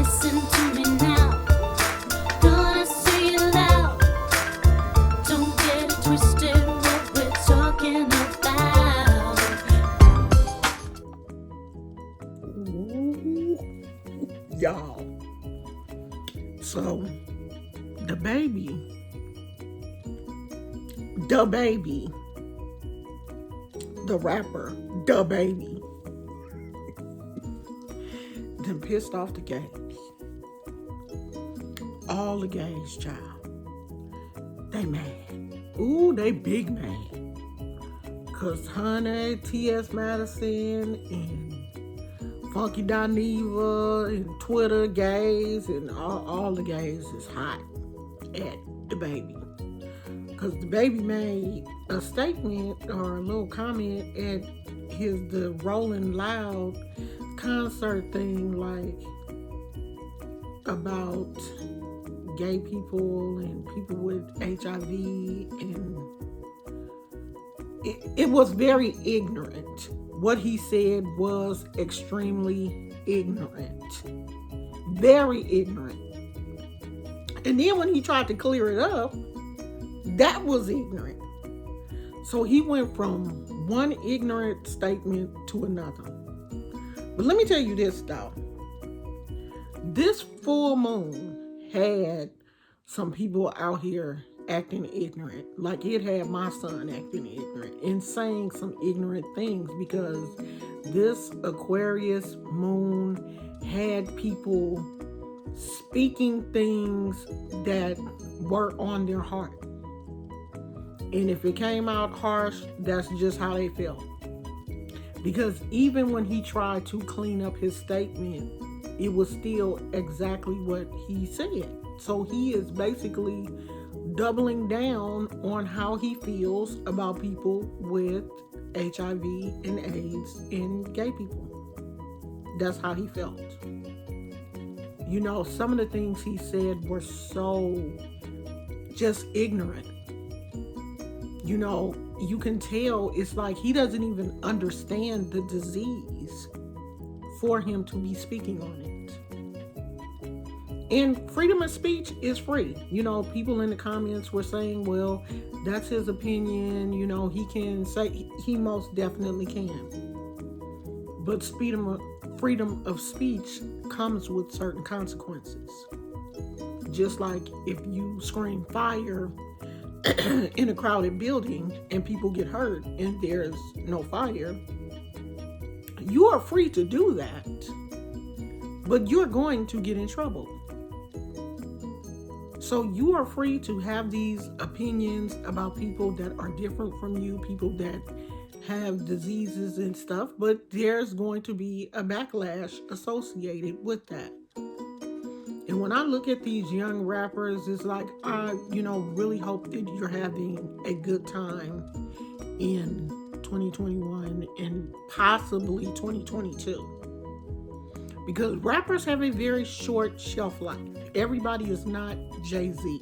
Listen to me now. Gonna say it loud. Don't get it twisted what we're talking about. Ooh, y'all. So, dababy, the rapper, dababy, then pissed off the gays. All the gays, child. They mad. Ooh, they big mad. Cause honey, T.S. Madison and Funky Dineva and Twitter gays and all the gays is hot at dababy. Because dababy made a statement or a little comment at the Rolling Loud concert thing, like about gay people and people with HIV, and it was very ignorant. What he said was extremely ignorant, very ignorant. And then when he tried to clear it up, that was ignorant. So he went from one ignorant statement to another. But let me tell you this though. This full moon had some people out here acting ignorant. Like it had my son acting ignorant and saying some ignorant things, because this Aquarius moon had people speaking things that were on their heart. And if it came out harsh, that's just how they felt. Because even when he tried to clean up his statement, it was still exactly what he said. So he is basically doubling down on how he feels about people with HIV and AIDS and gay people. That's how he felt. You know, some of the things he said were so just ignorant. You know, you can tell it's like he doesn't even understand the disease for him to be speaking on it. And freedom of speech is free. You know, people in the comments were saying, well, that's his opinion. You know, he can say, he most definitely can. But freedom of speech comes with certain consequences. Just like if you scream fire in a crowded building and people get hurt and there's no fire, you are free to do that, but you're going to get in trouble. So you are free to have these opinions about people that are different from you, people that have diseases and stuff, but there's going to be a backlash associated with that. And when I look at these young rappers, it's like, I, really hope that you're having a good time in 2021 and possibly 2022. Because rappers have a very short shelf life. Everybody is not Jay-Z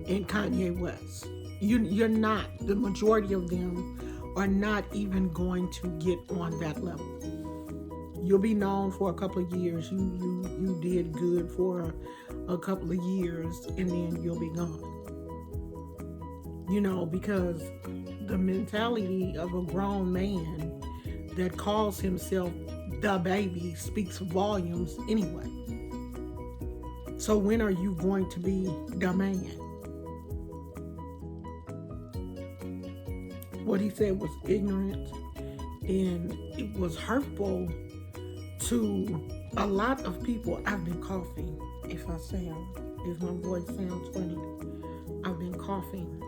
and Kanye West. You're not. The majority of them are not even going to get on that level. You'll be known for a couple of years. You did good for a couple of years, and then you'll be gone. You know, because the mentality of a grown man that calls himself dababy speaks volumes anyway. So when are you going to be the man? What he said was ignorant, and it was hurtful to a lot of people. I've been coughing. If my voice sounds funny, I've been coughing.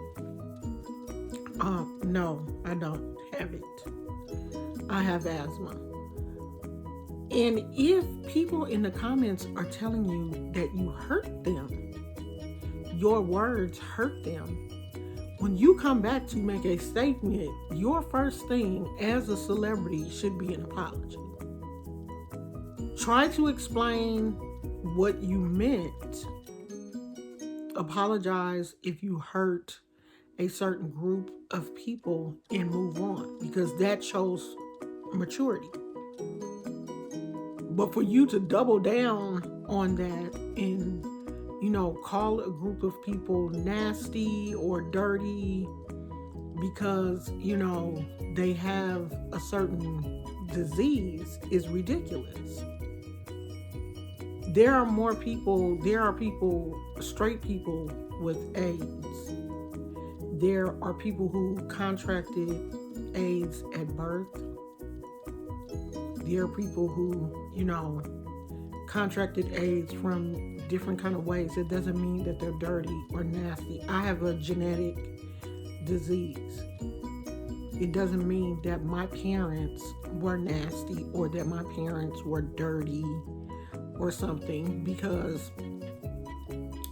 No, I don't have it. I have asthma. And if people in the comments are telling you that you hurt them, your words hurt them, when you come back to make a statement, your first thing as a celebrity should be an apology. Try to explain what you meant. Apologize if you hurt a certain group of people and move on, because that shows maturity. But for you to double down on that and, call a group of people nasty or dirty because, they have a certain disease is ridiculous. There are people, straight people with AIDS. There are people who contracted AIDS at birth. There are people who, contracted AIDS from different kind of ways. It doesn't mean that they're dirty or nasty. I have a genetic disease. It doesn't mean that my parents were nasty or that my parents were dirty or something, because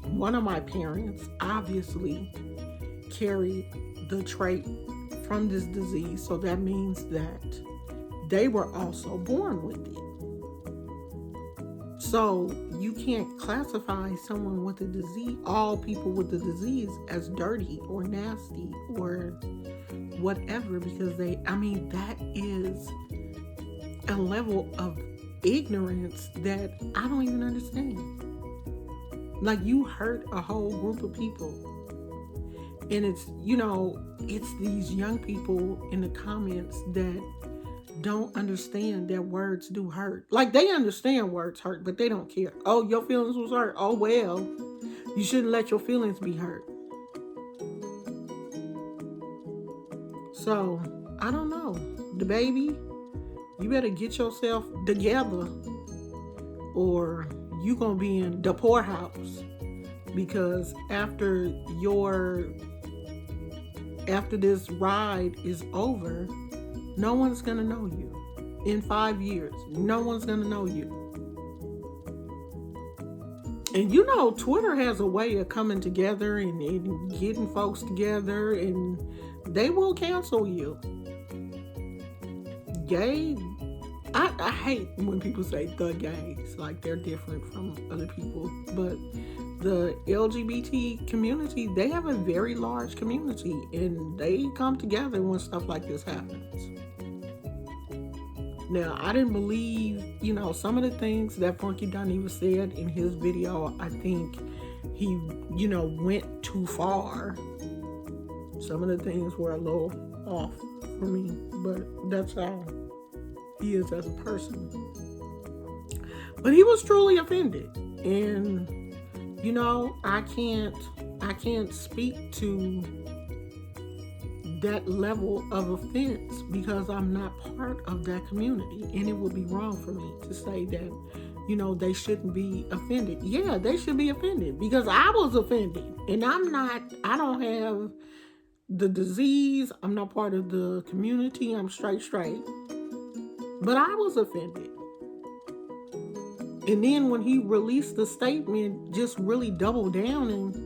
one of my parents obviously carried the trait from this disease, so that means that they were also born with it. So you can't classify someone with a disease, all people with the disease, as dirty or nasty or whatever, because that is a level of ignorance that I don't even understand. Like, you hurt a whole group of people, and it's these young people in the comments that don't understand that words do hurt. Like, they understand words hurt, but they don't care. Oh, your feelings was hurt. Oh, well, you shouldn't let your feelings be hurt. So, I don't know. dababy, you better get yourself together, or you gonna be in the poorhouse, because after this ride is over, no one's gonna know you. In 5 years, no one's gonna know you. And Twitter has a way of coming together and getting folks together, and they will cancel you. Gay, I hate when people say the gays, like they're different from other people, but the LGBT community, they have a very large community, and they come together when stuff like this happens. Now, I didn't believe, some of the things that Funky Dineva said in his video. I think he, went too far. Some of the things were a little off for me, but that's how he is as a person. But he was truly offended, and I can't speak to that level of offense because I'm not part of that community, and it would be wrong for me to say that they shouldn't be offended. Yeah, they should be offended, because I was offended, and I don't have the disease. I'm not part of the community. I'm straight, but I was offended. And then when he released the statement, just really double downing,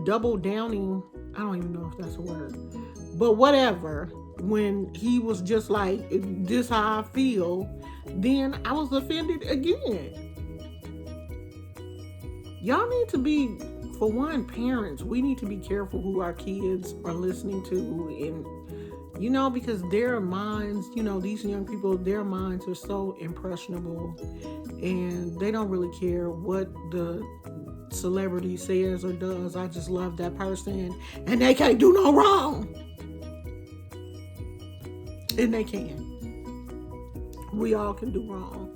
I don't even know if that's a word, but whatever, when he was just like, this how I feel, then I was offended again. Y'all need to be, for one, parents, we need to be careful who our kids are listening to, and because their minds, these young people, their minds are so impressionable, and they don't really care what the celebrity says or does. I just love that person, and they can't do no wrong. And they can. We all can do wrong.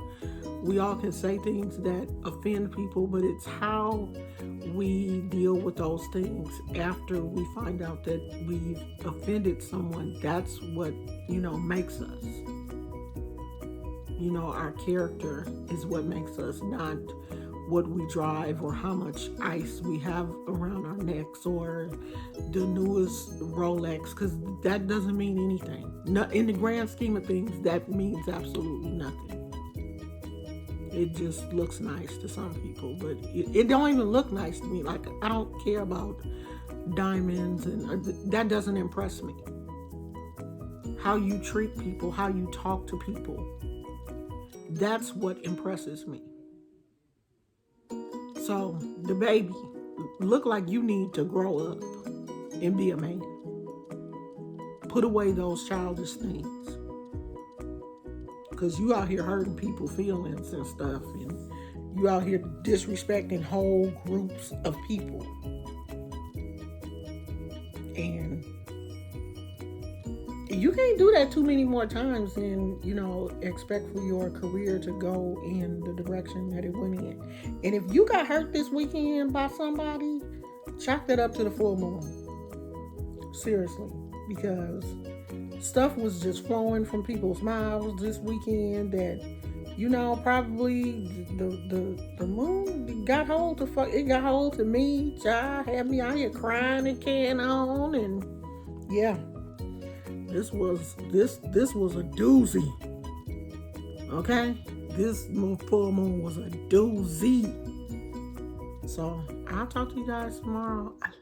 We all can say things that offend people, but it's how we deal with those things after we find out that we've offended someone. That's what, makes us. Our character is what makes us, not what we drive or how much ice we have around our necks or the newest Rolex, because that doesn't mean anything. In the grand scheme of things, that means absolutely nothing. It just looks nice to some people, but it don't even look nice to me. Like, I don't care about diamonds, and that doesn't impress me. How you treat people, how you talk to people, that's what impresses me. So, dababy, look like you need to grow up and be a man. Put away those childish things. Because you out here hurting people's feelings and stuff. And, You out here disrespecting whole groups of people. And you can't do that too many more times and, expect for your career to go in the direction that it went in. And if you got hurt this weekend by somebody, chalk that up to the full moon. Seriously. Because stuff was just flowing from people's mouths this weekend that, probably the moon got hold to me. Child had me out here crying and carrying on, and yeah, this was a doozy. Okay, this full moon was a doozy. So I'll talk to you guys tomorrow. I love